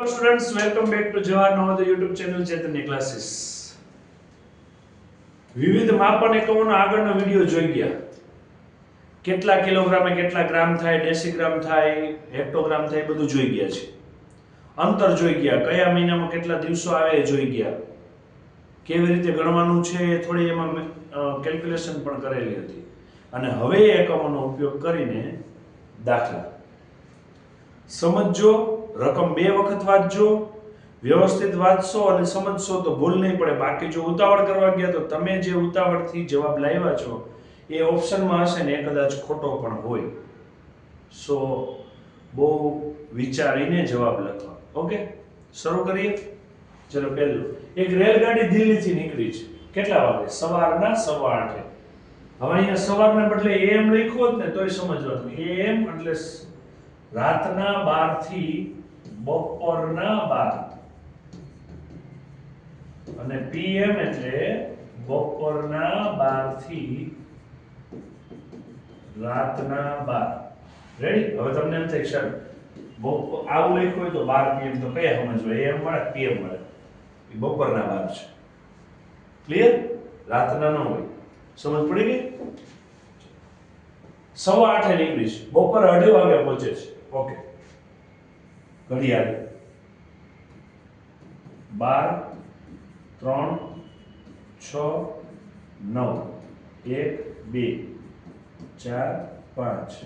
Students, welcome back to Jawahar Navodaya YouTube channel Chaitanya Classes. વિવિધ માપન એકમોનો આગળનો વિડિયો જોઈ ગયા. કેટલા કિલોગ્રામે કેટલા ગ્રામ થાય, ડેસીગ્રામ થાય, હેક્ટોગ્રામ થાય બધું જોઈ ગયા છે. અંતર જોઈ ગયા, કયા મહિનામાં કેટલા દિવસો આવે એ જોઈ ગયા. કેવી રીતે ગણવાનું છે એ થોડી એમાં કેલ્ક્યુલેશન પણ કરેલી હતી. અને હવે એ એકમોનો ઉપયોગ કરીને દાખલા સમજો, રકમ 2 વખત વાંચજો, વ્યવસ્થિત વાંચશો અને સમજશો તો ભૂલ નહીં પડે. બાકી જો ઉતાવળ કરવા ગયા તો તમે જે ઉતાવળથી જવાબ લાવ્યા છો એ ઓપ્શનમાં હશે ને એ કદાચ ખોટો પણ હોય. સો બહુ વિચારીને જવાબ લખવા. ઓકે, શરૂ કરીએ. ચલો, પહેલું, એક રેલગાડી દિલ્હીથી નીકળી છે. કેટલા વાગે? સવારના 8:15. હવે અહીંયા સવારના બદલે એમ લખ્યું હોત ને તોય સમજવાનું. એમ એટલે રાતના 12 થી બપોરના 12 અને પીએમ એટલે બપોરના 12 થી રાતના 12. રેડી? હવે તમને એમ થાય સર આવું લખ્યું હોય તો 12 પીએમ તો કયા સમજવા? એમ મળે પીએમ મળે, એ બપોરના 12 છે. ક્લિયર? રાતના ન હોય. સમજ પડી ગઈ? 8:15 નીકળી છે, બપોર 2:30 વાગે પહોંચે છે. ઓકે, ઘડિયાળ 12, 3, 6, 9, 1, 2, 4, 5,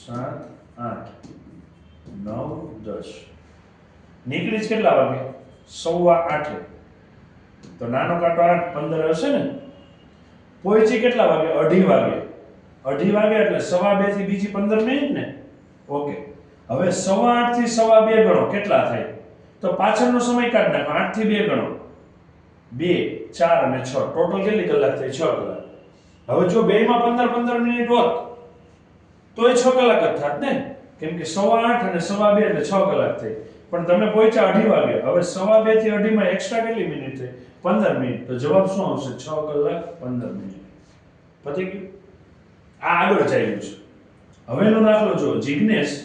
7, 8, 9, 10. નીકળી છે કેટલા વાગે? 8:15. તો નાનો કાંટો 8, 15 હશે ને. પહોંચી કેટલા વાગે? 2:30 વાગે. 2:30 વાગે એટલે 2:15 થી બીજી 15 મિનિટ ને. ઓકે, હવે 8:15 થી 2:30 ગણો કેટલા થાય? તો પાછળનો સમય કાઢ નાખો. 8 થી 2 ગણો, 2, 4 અને 6, ટોટલ કેટલી કલાક થઈ? 6 કલાક. હવે જો બેયમાં 15 મિનિટ હોત તોય 6 કલાક જ થાત ને, કેમ કે 8:15 અને 2:30 એટલે 6 કલાક થઈ. પણ તમે પહોંચ્યા 2:30 વાગે. હવે 2:15 થી 2:30 માં એક્સ્ટ્રા કેટલી મિનિટ થઈ? 15 મિનિટ. તો જવાબ શું આવશે? 6 કલાક 15 મિનિટ. પતી ગયું? આ આગળ ચાલ્યું છે. હવેનો દાખલો જો. જિગ્નેશ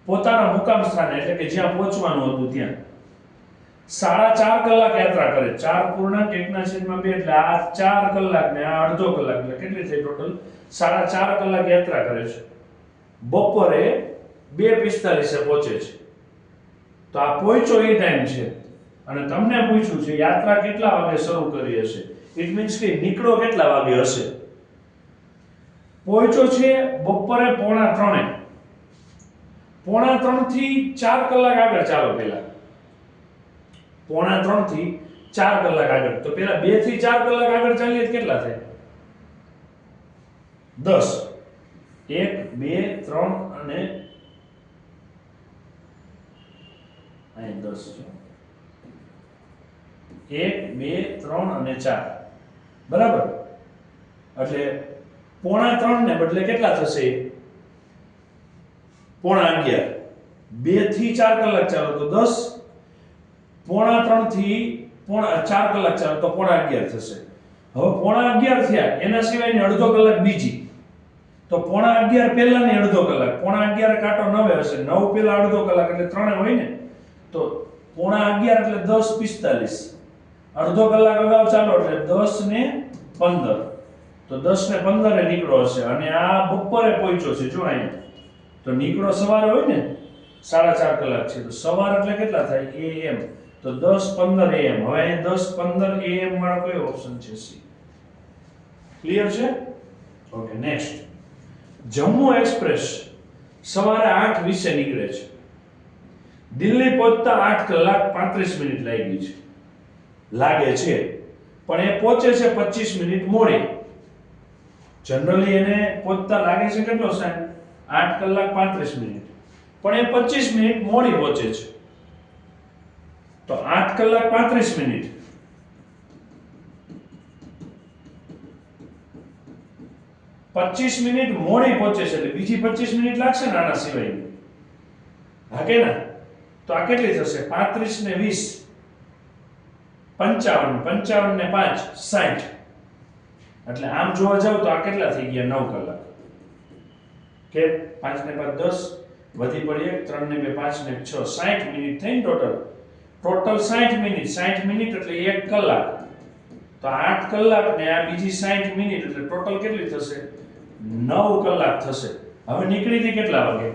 પોતાના મુકામ સ્થાને એટલે કે જ્યાં પહોંચવાનું હતું ત્યાં 4.5 કલાક યાત્રા કરે. 4.1/2 એટલે આ 4 કલાક ને આ અડધો કલાક એટલે કેટલી થઈ ટોટલ? 4.5 કલાક યાત્રા કરે છે. બપોરે 2:45 પહોંચે છે. તો આ પહોંચ્યો એ ટાઈમ છે અને તમને પૂછ્યું છે યાત્રા કેટલા વાગે શરૂ કરી હશે. ઇટ મીન્સ કે નીકળો કેટલા વાગે હશે. પહોંચ્યો છે બપોરે 2:45. 2:45 થી 4 કલાક આગળ ચાલો. પહેલા 2:45 થી 4 કલાક આગળ. તો પહેલા 2 થી 4 કલાક આગળ ચાલીએ કેટલા થાય? 10. 1, 2, 3 અને અહીં 10 છે. 1, 2, 3 અને 4. બરાબર? એટલે 3:45 ને બદલે કેટલા થશે? 11:30. 2 થી 4 કલાક ચાલો તો 10. 3:45 થી 4 કલાક ચાલો તો 11:30 થશે. હવે 11:30 થયા એના સિવાયની અડધો કલાક બીજી. તો 11:30 પહેલાની અડધો કલાક. 11:30 કાંટો 9 હશે. 9 પહેલા અડધો કલાક એટલે 3 હોય ને. તો 11:30 એટલે 10:45. અડધો કલાક અગાઉ ચાલો એટલે 10 ને 15. તો 10 ને 15 એ નીકળો હશે અને આ બપોરે પહોંચ્યો છે. જો અહીંયા તો નીકળો સવારે હોય ને, 4.5 કલાક છે. તો સવાર એટલે કેટલા થાય? AM. તો 10:15 AM. હવે અહીં 10:15 AM વાળો કયો ઓપ્શન છે? સી. ક્લિયર છે? Okay, next. જમ્મુ એક્સપ્રેસ સવારે 8:20 નીકળે છે. દિલ્હી પહોંચતા 8 કલાક 35 મિનિટ લાગી છે. લાગે છે પણ એ પહોંચે છે 25 મિનિટ મોડી. જનરલી એને પહોંચતા લાગે છે કેટલો ટાઈમ? 8 કલાક 35 મિનિટ. પણ એ 25 મિનિટ મોડી પહોંચે છે. તો 8 કલાક 35 મિનિટ 25 મિનિટ મોડી પહોંચે છે એટલે બીજી 25 મિનિટ લાગશે ને આના સિવાય. હા કે ના? તો આ કેટલી થશે? 35 ને 20 55. 55 ને 5 60. એટલે આમ જોવા જાવ તો આ કેટલા થઈ ગયા? 9 કલાક. કે 5 ને 5 10, વધી પડી 1 3 ને 2 5 ને 6 60 મિનિટ થઈ ને ટોટલ 60 મિનિટ 60 મિનિટ એટલે 1 કલાક તો 8 કલાક ને આ બીજી 60 મિનિટ એટલે ટોટલ કેટલી થશે 9 કલાક થશે હવે નીકળી હતી કેટલા વાગે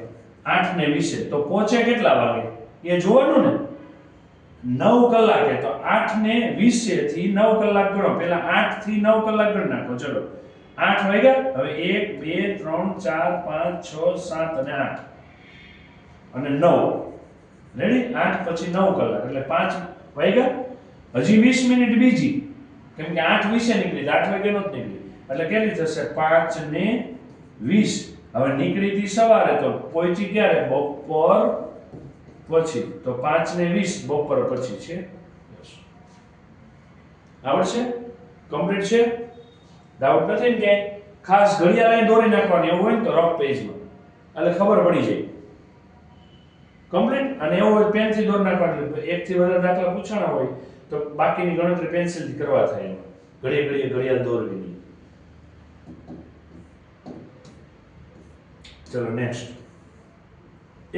8 ને 20 તો પહોંચે કેટલા વાગે એ જોવાનું ને 9 કલાકે તો 8 ને 20 થી 9 કલાક ગણો પહેલા 8 થી 9 કલાક ગણ નાખો ચલો 8 વાગ્યા હવે 1 2 3 4 5 6 7 અને 8 અને 9 રેડી 8 પછી 9 કલાક એટલે 5 વાગ્યા હજી 20 મિનિટ બીજી કેમ કે 8 20 નીકળી 8 વાગે નો જ નીકળી એટલે કેટલી થશે 5 ને 20 હવે નીકળી હતી સવારે તો પહોંચી ક્યારે બપોર પછી તો 5 ને 20 બપોર પછી છે આવડશે કમ્પ્લીટ છે ડાઉટ નથી ને ક્યાંય ખાસ ઘડિયાળ અહીં દોરી નાખવાની એવું હોય ને તો રફ પેજમાં એટલે ખબર પડી જાય કમ્પ્લીટ અને એવું હોય પેનથી દોરી નાખવાની એક થી વધારે દાખલા પૂછાણા હોય તો બાકીની ગણતરી પેન્સિલથી કરવા થાય એમાં ઘડીએ ઘડિયાળ દોરવી ચલો નેક્સ્ટ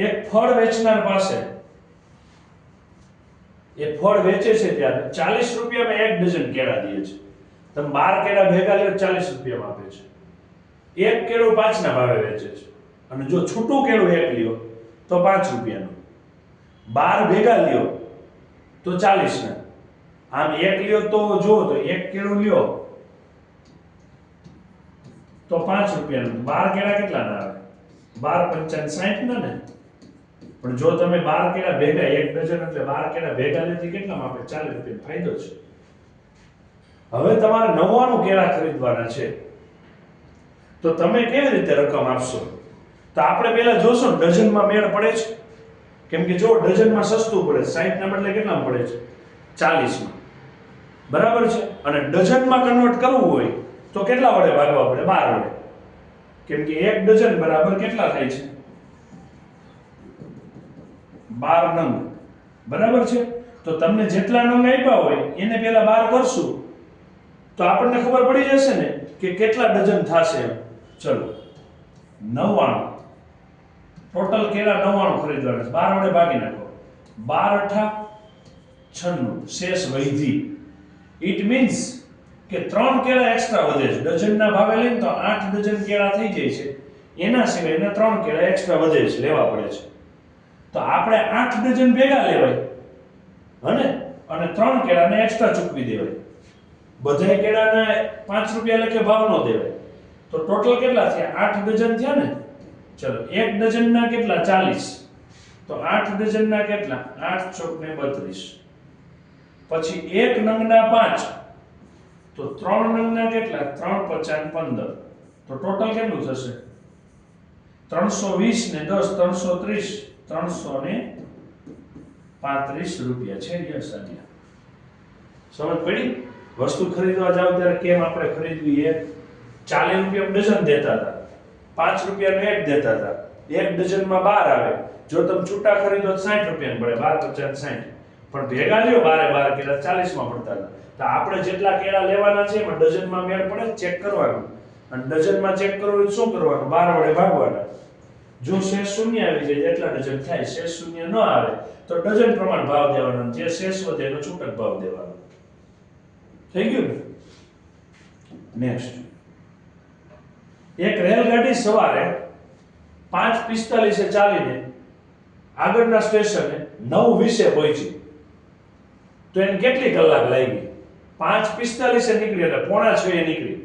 એક ફળ વેચનાર પાસે એ ફળ વેચે છે ત્યારે 40 રૂપિયામાં એક ડઝન કેળા દે છે તમે 12 કેળા ભેગા લ્યો 40 રૂપિયામાં આપે છે એક કેળું 5 ના ભાવે વેચે છે અને જો છૂટું કેળું એક લ્યો તો 5 રૂપિયાનું 12 ભેગા લ્યો તો 40 ના આમ એક લ્યો તો જો તો એક કેળું લ્યો તો 5 રૂપિયાનું 12 કેળા કેટલા ના આવે 12 5 60 ના ને પણ જો તમે 12 કેળા ભેગા એક ડઝન એટલે 12 કેળા ભેગા લેતી કેટલામાં આપે 40 રૂપિયા ફાયદો છે હવે તમારે 99 કેળા ખરીદવાના છે તો તમે કેવી રીતે રકમ આપશો તો આપણે પહેલા જોશું ડઝનમાં મેળ પડે છે કેમ કે જો ડઝનમાં સસ્તું પડે 60 ના બદલે કેટલામાં પડે છે 40 માં બરાબર છે અને ડઝનમાં કન્વર્ટ કરવું હોય તો કેટલા વડે ભાગવા પડે 12 વડે કેમ કે એક ડઝન બરાબર કેટલા થાય છે 12 નંગ બરાબર છે તો તમને જેટલા નંગ આપ્યા હોય એને પહેલા 12 કરશું તો આપણને ખબર પડી જશે ને કે કેટલા ડઝન થશે ચલો 99 ટોટલ કેળા 99 ખરીદવાના છે 12 વડે ભાગી નાખો 12 8 96 શેષ વૈધી ઇટ મીન્સ કે 3 કેળા એક્સ્ટ્રા વધે છે ડઝનના ભાવે લઈને તો 8 ડઝન કેળા થઈ જાય છે એના સિવાય એના 3 કેળા એક્સ્ટ્રા વધે છે લેવા પડે છે તો આપણે 8 ડઝન ભેગા લેવાય હને અને 3 કેળાને એક્સ્ટ્રા ચૂકવી દેવાય બધાય કેળાના 5 રૂપિયા લખે ભાવ ન દેવાય તો ટોટલ કેટલા થયા 8 ડઝન થયા ને ચલો એક ડઝનના કેટલા 40 તો 8 ડઝનના કેટલા 8 ચોક ને 32 પછી એક નંગના 5 તો 3 નંગના કેટલા 3 50 15 તો ટોટલ કેટલું થશે 320 ને 10 330 335 રૂપિયા છે યસ આલિયા સમજ પડી વસ્તુ ખરીદવા જાવ ત્યારે કેમ આપણે ખરીદવી એ 40 રૂપિયા ડઝન દેતા હતા 5 રૂપિયાનો એક દેતા હતા એક ડઝનમાં 12 આવે જો તમે છૂટા ખરીદો તો 60 રૂપિયાનું પડે 12 50 60 પણ ભેગા લ્યો 12 કેળા 40 માં પડતા હતા તો આપણે જેટલા કેળા લેવાના છે એમાં ડઝનમાં મેળ પડે ચેક કરવાનું અને ડઝનમાં ચેક કરવું હોય શું કરવાનું 12 વડે ભાગવાના જો શેષ શૂન્ય આવી જાય એટલા ડઝન થાય શેષ શૂન્ય ન આવે તો ડઝન પ્રમાણ ભાવ દેવાનો જે શેષ વધે એનો છૂટક ભાવ દેવાનો થઈ ગયું ને નેક્સ્ટ એક રેલગાડી સવારે 5:45 ચાલીને આગળના સ્ટેશને 9:20 પહોંચી તો એને કેટલી કલાક લાગી 5:45 નીકળી એટલે 5:45 નીકળી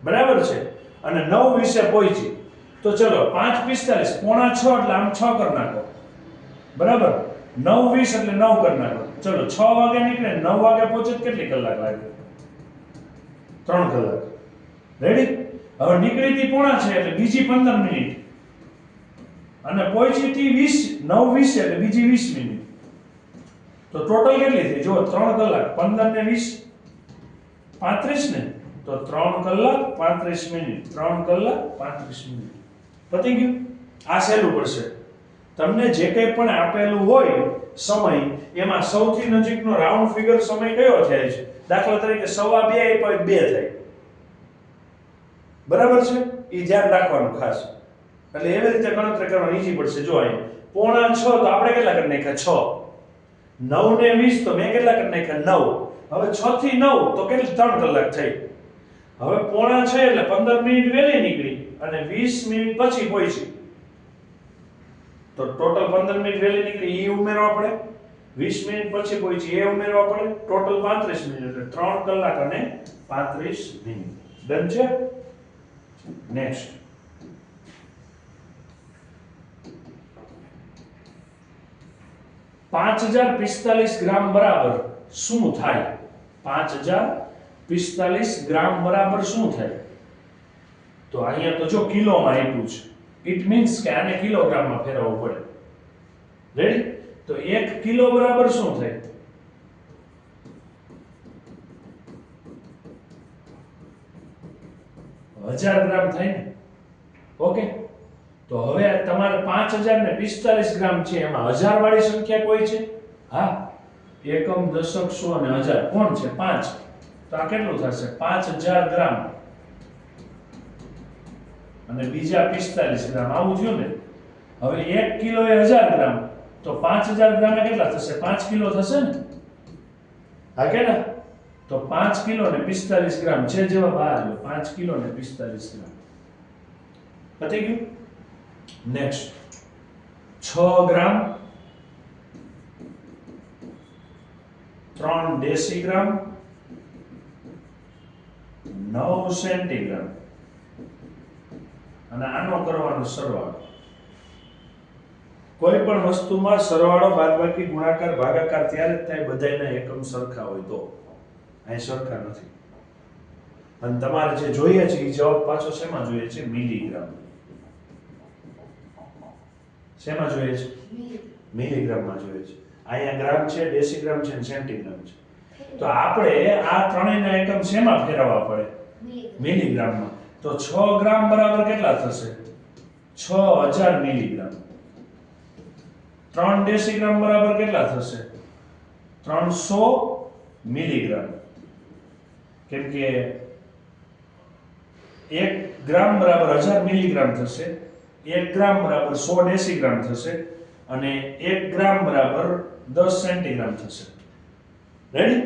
બરાબર છે અને 9:20 પહોંચી તો ચલો 5:45 5:45 એટલે આમ 6 કરી નાખો બરાબર 9:20 એટલે 9 કરી નાખો ચલો 6 વાગે નીકળે 9 વાગે પહોંચે કેટલી કલાક લાગે 3 કલાક રેડી હવે નીકળી હતી 5:45 એટલે બીજી 15 મિનિટ અને પહોંચી હતી 9:20 એટલે બીજી 20 મિનિટ તો ટોટલ કેટલી થઈ જો 3 કલાક 15 ને 20 35 ને તો 3 કલાક 35 મિનિટ 3 કલાક 35 મિનિટ પતી ગયું આ સહેલું પડશે તમને જે કંઈ પણ આપેલું હોય સમય એમાં સૌથી નજીકનો રાઉન્ડ ફિગર સમય કયો થાય છે દાખલા તરીકે 2:15 આપ્યા 2 થાય બરાબર છે એ ધ્યાન રાખવાનું ખાસ એટલે એવી રીતે ગણતરી કરવાની ઈઝી પડશે. જો અહીં 6:45 તો આપણે કેટલા કરી નાખ્યા 6, 9 ને 20 તો મેં કેટલા કરી નાખ્યા 9. હવે 6 થી 9 તો કેટલી 3 કલાક થઈ. હવે 6:45 એટલે 15 મિનિટ વહેલી નીકળી અને 20 મિનિટ પછી પહોંચી, તો ટોટલ 15 મિનિટ વહેલી નીકળી એ ઉમેરો આપણે, 20 મિનિટ પછી પહોંચી એ ઉમેરો આપણે, ટોટલ 35 મિનિટ એટલે 3 કલાક અને 35 મિનિટ. ડન છે. નેક્સ્ટ, 5045 ગ્રામ બરાબર શું થાય? 5045 ગ્રામ બરાબર શું થાય? તો અહીંયા તો જો કિલોમાં આપ્યું છે, ઇટ મીન્સ કે આને કિલોગ્રામમાં ફેરવવું પડે. રેડી? તો 1 કિલો બરાબર શું થાય? હજાર ગ્રામ થાય ને. ઓકે, તો હવે તમારે 5045 ગ્રામ છે, એમાં હજાર વાળી સંખ્યા કોઈ છે? હા, એકમ, દશક, સો અને હજાર. કોણ છે? 5. તો આ કેટલું થશે? 5000 ગ્રામ અને બીજા 45 ગ્રામ. આવું થયું ને. હવે 1 કિલો એ 1000 ગ્રામ, તો 5000 ગ્રામ એ કેટલા થશે? 5 કિલો થશે ને. હા કે ના? તો 5 કિલો ને 45 ગ્રામ છે જવાબ આ આવ્યો. 5 કિલો ને 45 ગ્રામ. પતી ગયું. નેક્સ્ટ, 6 ગ્રામ, 3 ડેસીગ્રામ, 9 સેન્ટીગ્રામ અને આનો કરવાનો સરવાળો. કોઈ પણ વસ્તુમાં સરવાળો, બાદબાકી, ગુણાકાર, ભાગાકાર ત્યારે જ થાય બધાયના એકમ સરખા હોય તો. અહીં સરખા નથી. અને તમારે જે જોઈએ છે એ જવાબ પાછો શેમાં જોઈએ છે? મિલીગ્રામ. શેમાં જોઈએ છે? મિલીગ્રામમાં જોઈએ છે. અહીંયા ગ્રામ છે, ડેસીગ્રામ છે અને સેન્ટીગ્રામ છે. તો આપણે આ ત્રણેયના એકમ શેમાં ફેરવવા પડે? મિલીગ્રામમાં. તો 6 ગ્રામ બરાબર કેટલા થશે? 6000 મિલીગ્રામ. 3 ડેસીગ્રામ બરાબર કેટલા થશે? 300 મિલીગ્રામ. કેમ કે 1 ગ્રામ બરાબર 1000 મિલીગ્રામ થશે, 1 ગ્રામ બરાબર 100 ડેસીગ્રામ થશે અને 1 ગ્રામ બરાબર 10 સેન્ટીગ્રામ થશે. રેડી?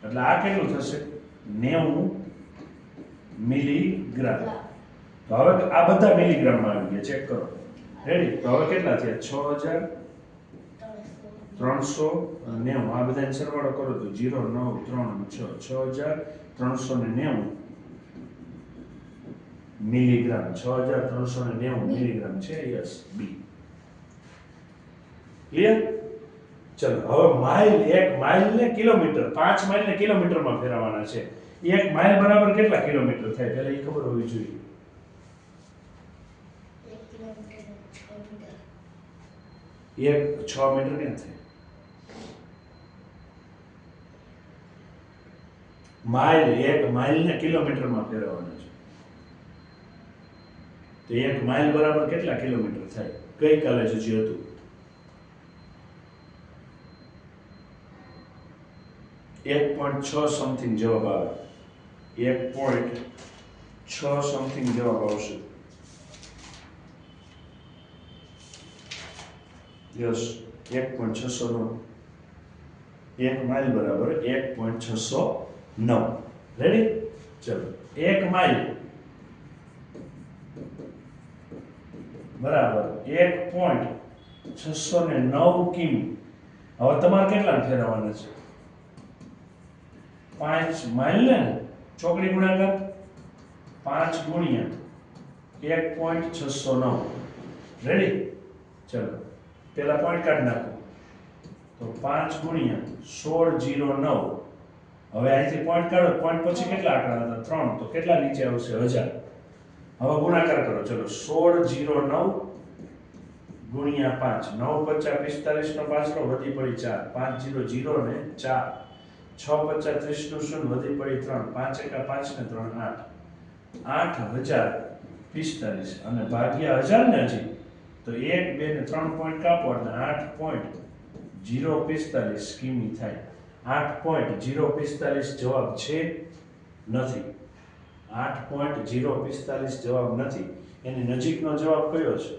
એટલે આ કેટલું થશે? 90 મિલીગ્રામ. તો હવે આ બધા મિલીગ્રામમાં આવી ગયા, ચેક કરો. રેડી? તો હવે કેટલા થયા? 6390. આ બધાનો સરવાળો કરો તો 0 9 3 6 6390 મિલીગ્રામ. 6390 મિલીગ્રામ છે. યસ, બી. ક્લિયર? ચલો હવે માઇલ, 1 માઇલ ને કિલોમીટર, 5 માઇલ ને કિલોમીટરમાં ફેરવવાના છે. 1 માઇલ બરાબર કેટલા કિલોમીટર થાય? પહેલા એ ખબર હોવી જોઈએ. 6 મીટર કેમ થાય? માઇલ, 1 માઇલ ને કિલોમીટરમાં ફેરવવાના છે. તો 1 માઇલ બરાબર કેટલા કિલોમીટર થાય? ગઈકાલે જ હતું. 1.6 સમથિંગ જવાબ આવે. 1.6 સમથિંગ જવાબ આવશે. યસ, 1.609. 1 માઇલ બરાબર 1.609. રેડી? ચલો, 1 માઇલ બરાબર 1.609 કિમી. હવે તમારે કેટલા ફેરવવાના છે? 5 માઇલ ને ચોકડી ગુણાકાર 5 ગુણ્યા 1.609. રેડી? ચલો, પેલા પોઈન્ટ કાઢી નાખો. તો 5 ગુણ્યા 1609. હવે અહીંથી પોઈન્ટ કાઢો, પોઈન્ટ પછી કેટલા આંકડા હતા? 3. તો કેટલા નીચે આવશે? 1000. હવે ગુણાકાર કરો. ચલો, 1609 ગુણ્યા 5. 9 × 5 = 45 નો પાછલો વધી પડી 4. 5 0 0 ને 4. 6 × 30 નું 0 વધી પડી 3. 5 × 5 ને 3 8. 8045 અને ભાગ્યા 1000 ને હજી તો 1 2 ને 3 પોઈન્ટ કાપો એટલે 8.045 કિમી થાય. 8.045 જવાબ છે? નથી. 8.045 જવાબ નથી. એની નજીકનો જવાબ કયો છે?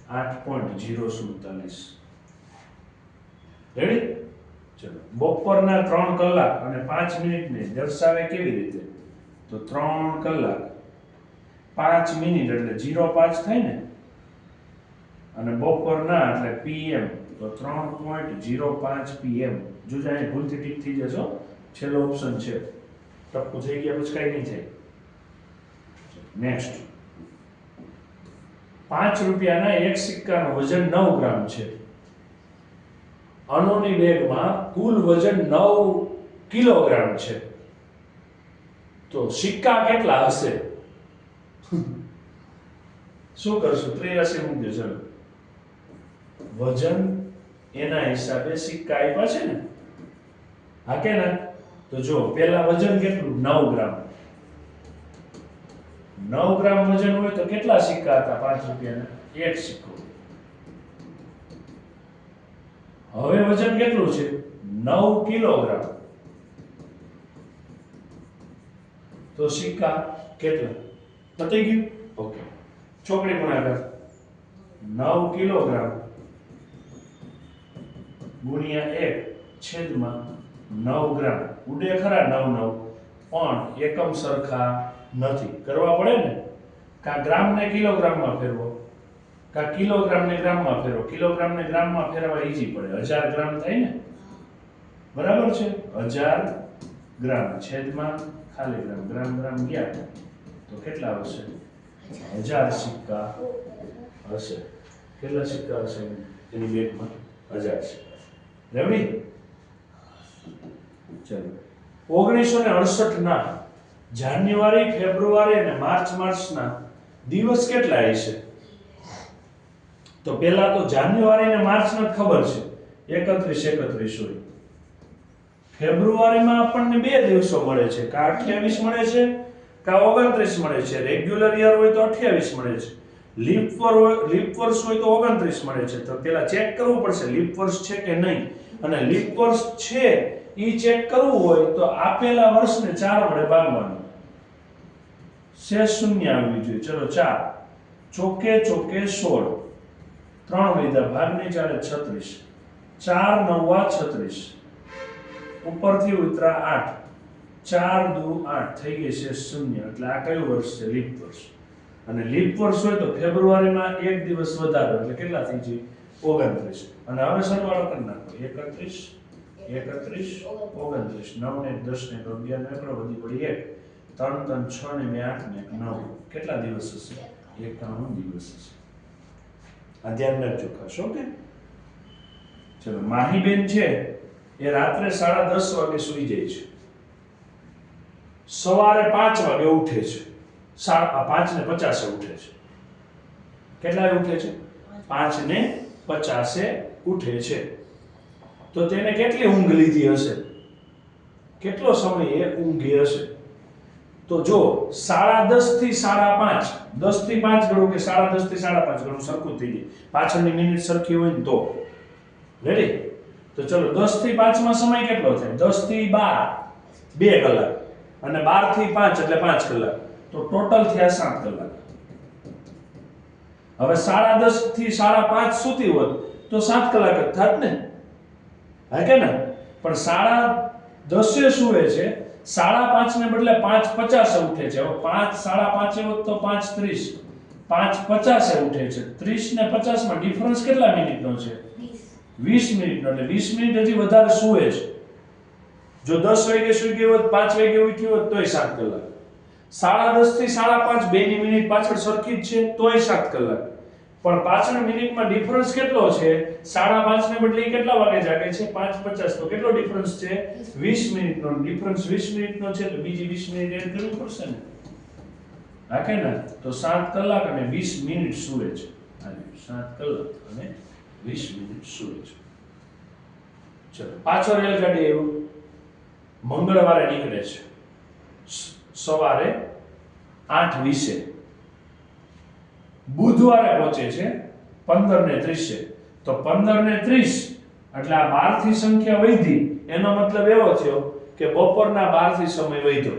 8.047. રેડી? ચલો, બપોરના 3 કલાક અને 5 મિનિટને દર્શાવે કેવી રીતે? તો 3 કલાક 5 મિનિટ એટલે 05 થાય ને, અને બપોરના એટલે PM તો 3.05 PM. જોજો અહીં ભૂલથી ટીક થઈ જશો, છેલ્લો ઓપ્શન છે. ટપકું થઈ ગયા પછી કઈ નહીં થાય. નેક્સ્ટ, 5 રૂપિયાના એક સિક્કાનું વજન 9 ગ્રામ છે. અણુની બેગમાં કુલ વજન 9 કિલોગ્રામ છે. તો સિક્કા કેટલા હશે? શું કરશું? ત્રિરાશી મૂકજો. ચલો, વજન એના હિસાબે સિક્કા આપ્યા છે ને, હા કે ના? તો જો પેલા વજન કેટલું? 9 ગ્રામ. 9 ગ્રામ વજન હોય તો કેટલા સિક્કા હતા 5 રૂપિયાના? એક સિક્કો. હવે વજન કેટલું છે? 9 કિલોગ્રામ. તો સિક્કા કેટલા? પતી ગયું? ઓકે. ચોકડી ગુણાકાર 9 કિલોગ્રામ ગુણ્યા 1/9 ગ્રામ. ઉડે ખરા 9 9, પણ એકમ સરખા નથી. કરવા પડે ને, કા ગ્રામ ને કિલોગ્રામમાં ફેરવો, કા કિલોગ્રામ ને ગ્રામમાં ફેરવો. કિલોગ્રામ ને ગ્રામમાં ફેરવવા ઈઝી પડે. 1000 ગ્રામ થાય ને, બરાબર છે? 1000 ગ્રામ છેદમાં ખાલી ગ્રામ. ગ્રામ ગ્રામ ગયા તો કેટલા આવશે? 1000 સિક્કા હશે. કેટલા સિક્કા હશે એની બેગમાં? 1000 સિક્કા. રેવડી? ચલો, 1968 ના જાન્યુઆરી, ફેબ્રુઆરી અને માર્ચના દિવસ કેટલા હશે? તો પહેલા તો જાન્યુઆરી અને માર્ચના ખબર છે, 31 હોય. ફેબ્રુઆરીમાં આપણને 2 દિવસો મળે છે, કા 28 મળે છે, કા 29 મળે છે. રેગ્યુલર યર હોય તો 28 મળે છે. લીપ વર્ષ હોય તો 29 મળે છે. તો પહેલા ચેક કરવું પડશે લીપ વર્ષ છે કે નહીં. અને લીપ વર્ષ છે ઈ ચેક કરવું હોય તો આપેલા વર્ષને 4 વડે ભાગવાનું. શેષ શૂન્ય આવવી જોઈએ. ચલો, 4 ચોકે 16, 3 વૈધા ભાગની 4 36, 4 9 36, ઉપરથી ઉતરા 8, 4 દુ 8 થઈ ગઈ શેષ શૂન્ય. એટલે આ કયું વર્ષ છે? લીપ વર્ષ. અને લીપ વર્ષ હોય તો ફેબ્રુઆરીમાં 1 દિવસ વધારે, એટલે કેટલા થઈ જાય? 29. અને હવે સરવાળો કરી નાખો. 31 29 9 ને 10 ને 11 ને વધી પડી 1, 3 3 6 ને 2 8 ને 9. કેટલા દિવસ હશે? 51 દિવસ હશે. આ ધ્યાન રાખજો ખાસ. ઓકે, ચલો. માહીબેન છે એ રાત્રે 10:30 વાગે સૂઈ જાય છે, સવારે 5 વાગે ઉઠે છે. 5:50 ઉઠે છે. કેટલા ઉઠે છે? 5:50 ઉઠે છે. તો તેને કેટલી ઊંઘ લીધી હશે? કેટલો સમય એ ઊંઘી હશે? તો જો 10:30 થી 5:30, 10 થી 5 ગણો કે 10:30 થી 5:30 ગણો સરખું થઈ જાય. પાછળની મિનિટ સરખી હોય ને તો. રેડી? તો ચલો, 10 થી 5 માં સમય કેટલો થાય? 10 થી 12 2 કલાક, અને 12 થી 5 એટલે 5 કલાક. તો ટોટલ થયા 7 કલાક. હવે 10:30 થી 5:30 સુતી હોત તો 7 કલાક જ થાત ને, હા કે ના? પણ 10:30 સુવે છે, 5:30 ને બદલે 5:50 ઉઠે છે. હવે 5:30 હોત તો 5:30, 5:50 ઉઠે છે. 30 ને 50 માં ડિફરન્સ કેટલા મિનિટનો છે? 20 મિનિટનો. એટલે 20 મિનિટ હજી વધારે સુવે છે. જો 10 વાગે સુઈ ગયો હોત, 5 વાગે ઉઠ્યો હોત તોય 7 કલાક. 10:30 થી 5:30 બેની મિનિટ પાછળ સરખી જ છે તોય 7 કલાક. પણ પાછળ મિનિટમાં ડિફરન્સ કેટલો છે? 5:30 ને બદલે કેટલા વાગે જાગે છે? 5:50. તો કેટલો ડિફરન્સ છે? 20 મિનિટનો. ડિફરન્સ 20 મિનિટનો છે તો બીજી 20 મિનિટ એડ કરવી પડશે ને, હા કે ના? તો 7 કલાક અને 20 મિનિટ સૂવે છે. 7 કલાક અને 20 મિનિટ સૂવે છે. ચલો, પાછો રેલગાડી આવ્યો. મંગળવારે નીકળે છે સવારે 8:20, બુધવારે પહોંચે છે 15:30. તો 15:30 એટલે આ 12 થી સંખ્યા વધી, એનો મતલબ એવો થયો કે બપોરના 12 થી સમય વધ્યો.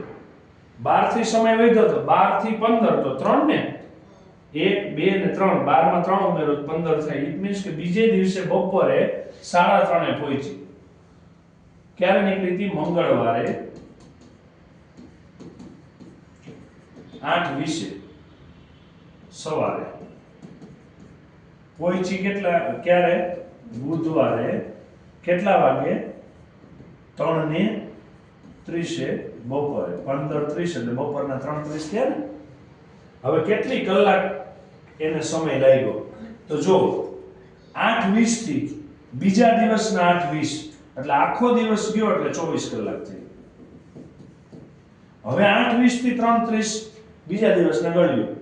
12 થી સમય વધ્યો તો 12 થી 15 તો 3 ને 1 2 ને 3 12 માં 3 ઉમેરો તો 15 થાય. ઇટ મીન્સ કે બીજે દિવસે બપોરે 3:30 પહોંચી. ક્યારે નીકળી હતી? મંગળવારે 8:20 સવારે પહોંચી. ક્યારે? બુધવારે કેટલા વાગે? 3:30 બપોરે. 15:30 એટલે બપોરના 3:30 થયા ને. હવે કેટલી કલાક એને સમય લાગ્યો? તો જો 8:20 થી બીજા દિવસના 8:20 એટલે આખો દિવસ ગયો એટલે 24 કલાક થઈ. હવે 8:20 થી 3:30 બીજા દિવસના ગણ્યું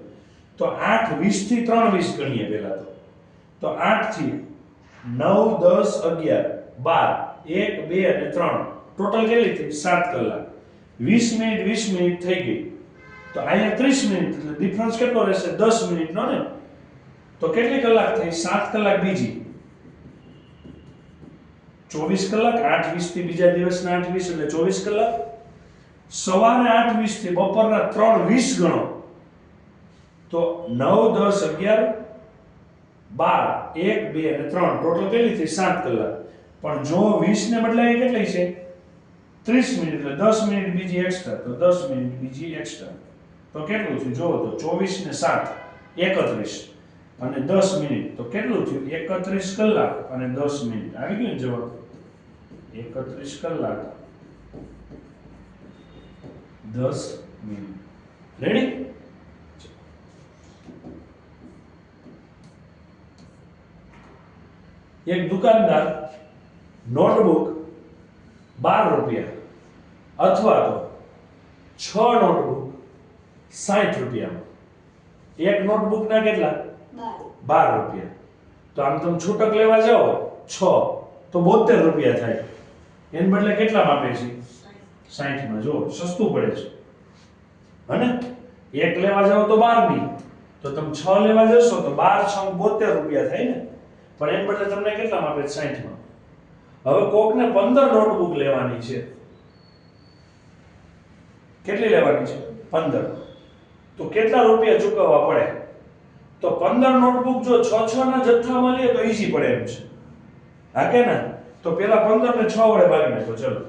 તો 8:20 થી 3:20 ગણીએ પહેલા તો 8 થી 9 10 11 12 1 2 અને 3 ટોટલ કેટલી થઈ? 7 કલાક. 20 મિનિટ 20 મિનિટ થઈ ગઈ તો અહીંયા 30 મિનિટ એટલે ડિફરન્સ કેટલો રહેશે? 10 મિનિટનો ને. તો કેટલી કલાક થઈ? 7 કલાક બીજી 24 કલાક. 8:20 થી બીજા દિવસના 8:20 એટલે 24 કલાક. સવારે 8:20 થી બપોરના 3:20 ગણો તો 9 10 11 12 1 2 અને 3 ટોટલ કેટલી થઈ? 7 કલાક. પણ જો 20 ને બદલે અહીં કેટલી છે? 30 મિનિટ એટલે 10 મિનિટ બીજી એક્સ્ટ્રા તો 10 મિનિટ બીજી એક્સ્ટ્રા તો કેટલું થયું? જો તો 24 ને 7 31 અને 10 મિનિટ તો કેટલું થયું? 31 કલાક અને 10 મિનિટ. આવી ગયું જવાબ? 31 કલાક 10 મિનિટ. રેડી? એક દુકાનદાર નોટબુક 12 રૂપિયા અથવા તો 6 નોટબુક 60 રૂપિયામાં. એક નોટબુક ના કેટલા? 12 રૂપિયા. તો આમ તમે છૂટક લેવા જાઓ 6 તો 72 રૂપિયા થાય. એને બદલે કેટલા આપે છે? 60 માં. જો સસ્તું પડે છે. અને એક લેવા જાઓ તો 12 ની તો તમે 6 લેવા જશો તો 12 6 72 રૂપિયા થાય ને. પણ એને બદલે તમને કેટલા આપે? 60 માં. હવે કોકને 15 નોટબુક લેવાની છે. કેટલી લેવાની છે? 15. તો કેટલા રૂપિયા ચૂકવવા પડે? તો 15 નોટબુક જો 6 ના જથ્થામાં લે તો ઈઝી પડે એમ છે. હા કે ના? તો પેલા 15 ને 6 વડે ભાગી નાખો. ચલો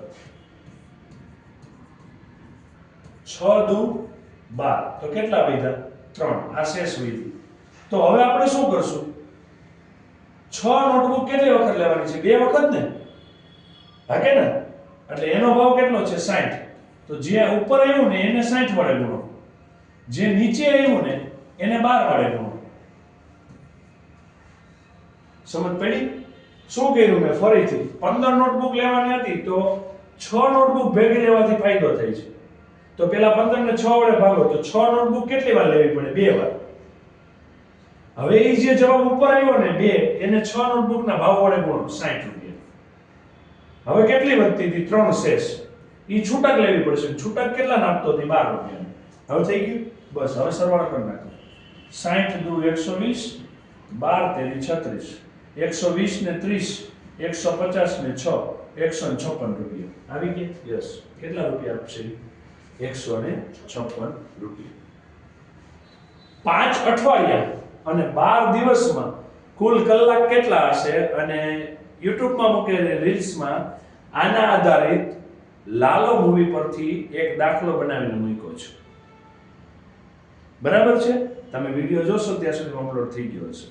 6 દુ 12 તો કેટલા વધ્યા? 3. આ શેષ વધી. તો હવે આપણે શું કરશું? 6 નોટબુક કેટલી વખત લેવાની છે? 2 વખત ને. હા કે ના? એટલે એનો ભાવ કેટલો છે? 60. તો જે ઉપર આવ્યું ને એને 60 વડે ગુણો. જે નીચે આવ્યું ને એને 12 વડે ગુણો. સમજ પડી? શું કર્યું મેં? ફરીથી 15 નોટબુક લેવાની હતી તો 6 નોટબુક ભેગી લેવાથી ફાયદો થાય છે. તો પેલા 15 ને 6 વડે ભાગો તો 6 નોટબુક કેટલી વાર લેવી પડે? 2 વાર. હવે એ જે જવાબ ઉપર આવ્યો ને 2 એને 6 નોટબુકના ભાવ વડે ગુણો 60 રૂપિયા. હવે કેટલી વધતી હતી? 3 શેષ. ઈ છૂટક લેવી પડશે. છૂટક કેટલા નાખતો હતી? 12 રૂપિયા. હવે થઈ ગયું? બસ હવે સરવાળો કરી નાખો. 60 દુ 120 12 36 120 ને 30 150 ને 6 156 રૂપિયા. આવી ગયા? યસ. કેટલા રૂપિયા આપશે? 156 રૂપિયા. 5 અઠવાડિયા અને 12 દિવસમાં કુલ કલાક કેટલા હશે? અને યુટ્યુબમાં મૂકેલી રીલ્સમાં આના આધારિત લાલો મૂવી પરથી એક દાખલો બનાવીને મૂક્યો છે. બરાબર છે? તમે વિડિયો જોશો ત્યાં સુધી અપલોડ થઈ ગયો હશે.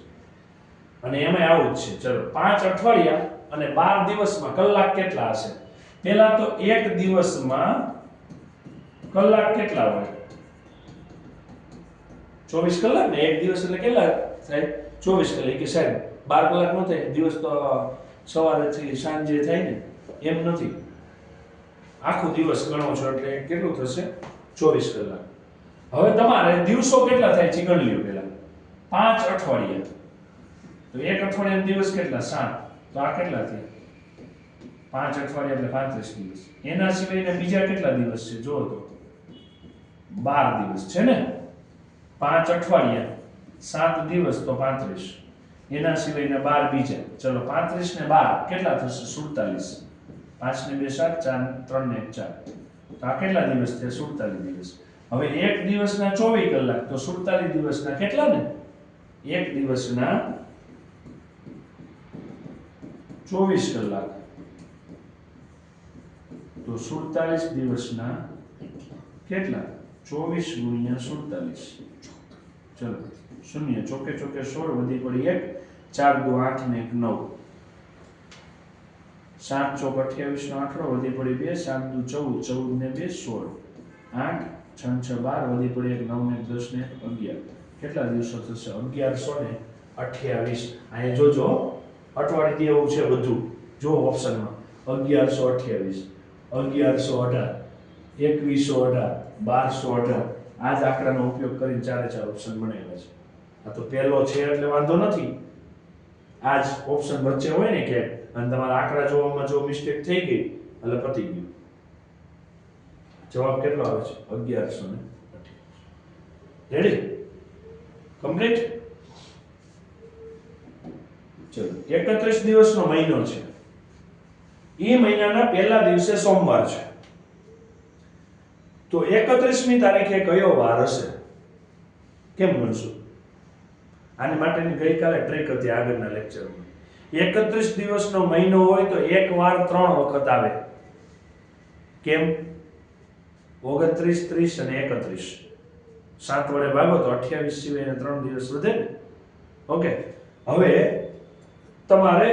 અને એમાં આવું જ છે. ચલો 5 અઠવાડિયા અને 12 દિવસમાં કલાક કેટલા હશે? પહેલા તો એક દિવસમાં કલાક કેટલા હોય? 24 કલાક ને. એક દિવસ એટલે કેટલા થાય? 24 કલાક. કે સાહેબ 12 કલાક ન થાય? દિવસ તો સવારેથી સાંજે થાય ને. એમ નથી. આખો દિવસ ગણો છો એટલે કેટલું થશે? 24 કલાક. હવે તમારે દિવસો કેટલા થાય છે ગણી લ્યો પહેલા. 5 અઠવાડિયા તો એક અઠવાડિયાનો દિવસ કેટલા? 7. તો આ કેટલા થયા? 5 અઠવાડિયા એટલે 35 દિવસ. એના સિવાયના બીજા કેટલા દિવસ છે? જો તો 12 દિવસ છે ને. 5 અઠવાડિયા 7 દિવસ તો 35. એના સિવાયના 12 બીજા. ચલો 35 ને 12 કેટલા થશે? 47. 5 ને 2 7 4 3 ને 1 4. તો આ કેટલા દિવસ થયા? 47 દિવસ. હવે એક દિવસના 24 કલાક તો 47 દિવસના કેટલા ને? એક દિવસના 24 કલાક તો 47 દિવસના કેટલા? 24 ગુણ્યા 47. ચલો શૂન્ય ચોકે ચોકે 16 વધી પડી 1 4 દુ 8 ને 1 9 7 ચોક 28 નો આંકડો વધી પડી 2 7 દુ 14 14 ને 2 16 8 6 6 12 વધી પડી 1 9 ને 10 ને 11 કેટલા દિવસો થશે? 1128. અહીંયા જોજો અઠવાડિયે એવું છે બધું. જો ઓપ્શનમાં 1128 1118 2118 1218 આ જ આંકડાનો ઉપયોગ કરીને ચારે ચાર ઓપ્શન બનાવ્યા છે. આ તો પહેલો છે એટલે વાંધો નથી. આ જ ઓપ્શન વચ્ચે હોય ને કે અને તમારા આંકડા જોવામાં જો મિસ્ટેક થઈ ગઈ એટલે પતી ગયું. જવાબ કેટલો આવે છે? 1128. રેડી? કમ્પ્લીટ? ચલો 31 દિવસનો મહિનો છે. એ મહિનાના પહેલા દિવસે સોમવાર છે. તો 31મી તારીખે કયો વાર હશે? કેમ ગણશું? આની માટેની ગઈકાલે ટ્રીક હતી આગળના લેક્ચરમાં. 31 દિવસનો મહિનો હોય તો એક વાર 3 વખત આવે. કેમ? 29 30 અને 31. 7 વડે ભાગો તો 28 સિવાયના 3 દિવસ વધે ને. ઓકે, હવે તમારે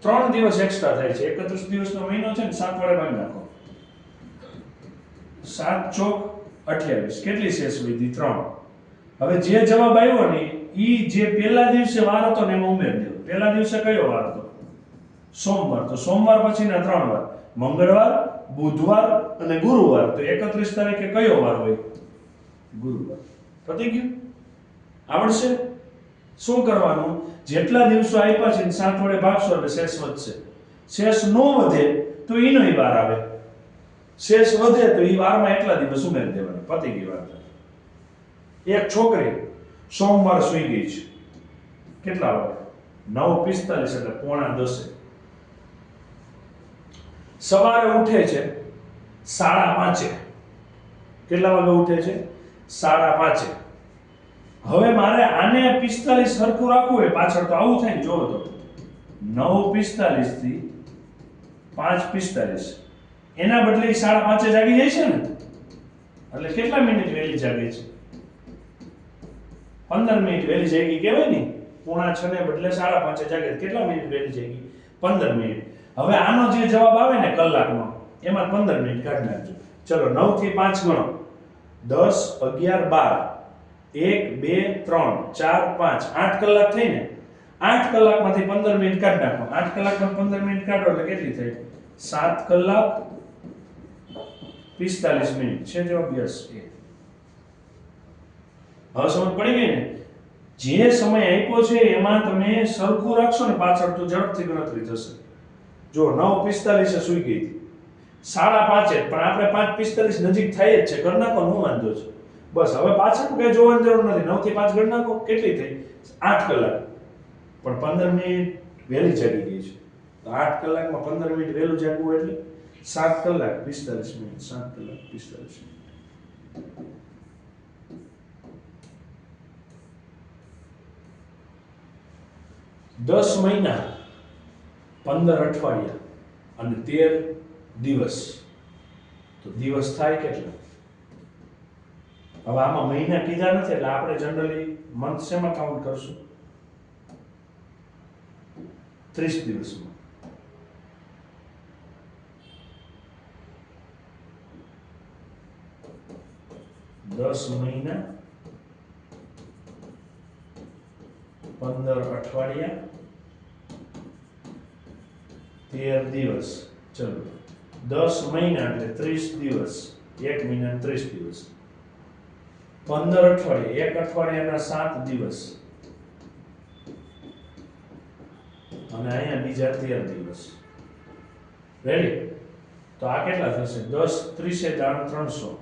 3 દિવસ એક્સ્ટ્રા થાય છે. 31 દિવસનો મહિનો છે ને 7 વડે ભાગ નાખો. 7 ચોક 28 કેટલી શેષ વધી? 3. હવે જે જવાબ આવ્યો ને ઈ જે પહેલા દિવસે વાર હતો ને એમાં ઉમેરી દો. પહેલા દિવસે કયો વાર હતો? સોમવાર. તો સોમવાર પછીના 3 વાર મંગળવાર, બુધવાર અને ગુરુવાર. તો 31 તારીખે કયો વાર હોય? ગુરુવાર. પતી ગયું? આવડશે? શું કરવાનું? જેટલા દિવસો આપ્યા છે 7 વડે ભાગશો એટલે શેષ વધશે. શેષ નો વધે તો ઈનો વાર આવે. શેષ વધે તો ઈ વારમાં એટલા દિવસ ઉમેરી દેવાના. પતી ગઈ વાત. એક છોકરી સોમવાર સૂઈ ગઈ છે. કેટલા વાગે? 9:45 એટલે 9:45. સવારે ઉઠે છે 5:30. કેટલા વાગે ઉઠે છે? 5:30. હવે મારે આને 45 સરખું રાખવું હોય પાછળ તો આવું થાય ને. જોવો તો 9:45 થી 5:45 એના બદલે 5:30 જાગી જાય છે ને. એટલે કેટલા મિનિટ વહેલી જાગે છે? 15 મિનિટ વહેલી જાગી કહેવાય ને. 5:45 ને બદલે 5:30 જાગે. કેટલા મિનિટ વહેલી જાગી? 15 મિનિટ. હવે આનો જે જવાબ આવે ને કલાકનો એમાં 15 મિનિટ કાઢી નાખજો. ચલો 9 થી 5 ગણો. 10 11 12 1 2 3 4 5 8 કલાક થઈ ને. 8 કલાકમાંથી 15 મિનિટ કાઢી નાખો. 8 કલાકમાં 15 મિનિટ કાઢો એટલે કેટલી થઈ? 7 કલાક 45 મિનિટ છે જવાબ. યસ. હવે સમજ પડી ગઈ ને? જે સમય આપ્યો છે એમાં તમે સરખું રાખશો ને પાછળ તો ઝડપથી ગણતરી થશે. જો 9:45 સૂઈ ગઈ હતી 5:30 પણ આપણે 5:45 નજીક થાય જ છે. કરી નાખો, હું વાંધો છે. બસ હવે પાછળ કઈ જોવાની જરૂર નથી. 9 થી 5 ગણ નાખો. કેટલી થઈ? 8 કલાક. પણ 15 મિનિટ વહેલી જાગી ગઈ છે. તો 8 કલાકમાં 15 મિનિટ વહેલું જાગવું એટલે 7 કલાક 45 મિનિટ. 7 કલાક 45 મિનિટ. દસ મહિના 15 અઠવાડિયા અને 13 દિવસ. તો દિવસ થાય કેટલા? હવે આમાં મહિના કીધા નથી એટલે આપણે જનરલી મંથ શેમાં કાઉન્ટ કરશું? 30 દિવસમાં. દસ મહિના 15 અઠવાડિયા 13 દિવસ. ચલો 10 મહિના એટલે 30 દિવસ. 1 મહિના 30 દિવસ. 15 અઠવાડિયા 1 અઠવાડિયાના 7 દિવસ અને અહીંયા બીજા 13 દિવસ. રેડી? તો આ કેટલા થશે? 10 30 દાણ 300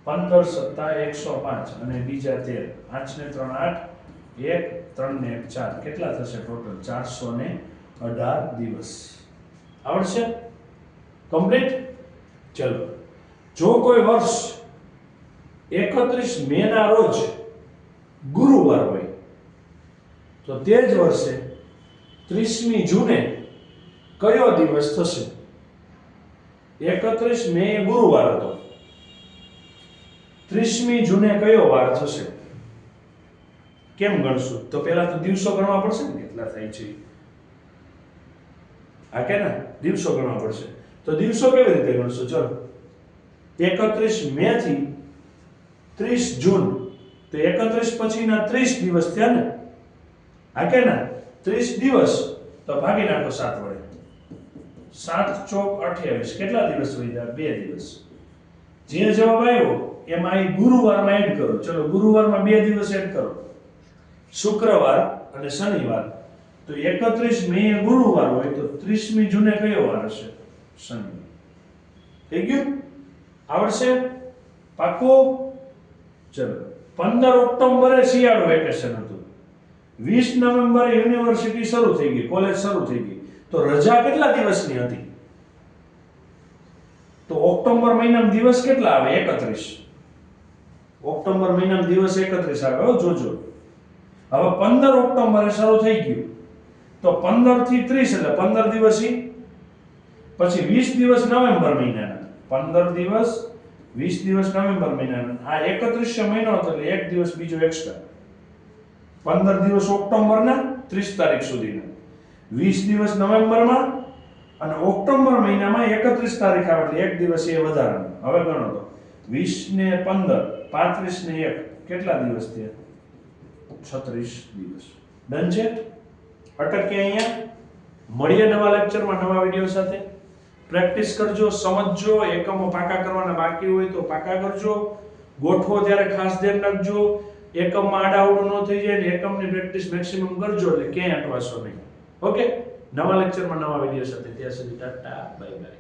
15 સત્તા 105 અને બીજા 13. 8 ને 3 8 1 3 ને 1 4 કેટલા થશે ટોટલ? 418 દિવસ. આવડશે? કમ્પ્લીટ? ચલો જો કોઈ વર્ષ 31 મે ના રોજ ગુરુવાર હોય તો તે જ વર્ષે 30મી જૂને કયો દિવસ થશે? 31 મે એ ગુરુવાર હતો, 30મી જૂને કયો વાર થશે? કેમ ગણશું? તો પહેલા તો દિવસો ગણવા પડશે ને, કેટલા થાય છે આ કે ના, દિવસો ગણવા પડશે. તો દિવસો કેવી રીતે ગણશું? ચલો, 31 મે થી 30 જૂન, તો 31 પછીના 30 દિવસ થયા ને, આ કે ના, 30 દિવસ તો ભાગી નાખો 7 વડે, 7 ચોક 28, કેટલા દિવસ વધ્યા? 2 દિવસ. જે જવાબ આવ્યો એમાં અહીં ગુરુવારમાં એડ કરો. ચલો, ગુરુવારમાં 2 દિવસ એડ કરો, શુક્રવાર અને શનિવાર. તો 31 મે ગુરુવાર હોય તો 30મી જૂને કયો વાર હશે? શનિવાર. થઈ ગયું? આવડશે? પાક્કું? ચલો, 15 ઓક્ટોબરે શિયાળુ વેકેશન હતું, 20 નવેમ્બરે યુનિવર્સિટી શરૂ થઈ ગઈ, કોલેજ શરૂ થઈ ગઈ, તો રજા કેટલા દિવસની હતી? તો ઓક્ટોબર મહિનામાં દિવસ કેટલા આવે? 31. ઓક્ટોબર મહિનામાં દિવસ 31 આવે, હો જોજો. હવે 15 ઓક્ટોબરે શરૂ થઈ ગયું તો 15 થી 30 એટલે 15 દિવસ ઈ, પછી 20 દિવસ નવેમ્બર મહિનાના, 15 દિવસ 20 દિવસ નવેમ્બર મહિનાના. આ 31 મહિનો હતો એટલે એક દિવસ બીજો એક્સ્ટ્રા, 15 દિવસ ઓક્ટોબરના 30 તારીખ સુધીના, 20 દિવસ નવેમ્બરમાં, અને ઓક્ટોબર મહિનામાં 31 તારીખ આવે એટલે એક દિવસ એ વધારાનો. હવે ગણો તો 20 ને 15, 35 ને 1, કેટલા દિવસ થયા? 36 દિવસ. ડન છે? અટકીએ અહીંયા. મળીએ નવા લેક્ચરમાં નવા વિડીયો સાથે. પ્રેક્ટિસ કરજો, સમજજો, એકમો પાકા કરવાના બાકી હોય તો પાકા કરજો, ગોઠવો ત્યારે ખાસ ધ્યાન રાખજો, એકમમાં આડાઅવળું ન થઈ જાય ને એકમની પ્રેક્ટિસ મેક્સિમમ કરજો એટલે ક્યાંય અટવાશો નહીં. ઓકે, નવા લેક્ચરમાં નવા વિડીયો સાથે. ત્યાં સુધી ટાટા, બાય બાય.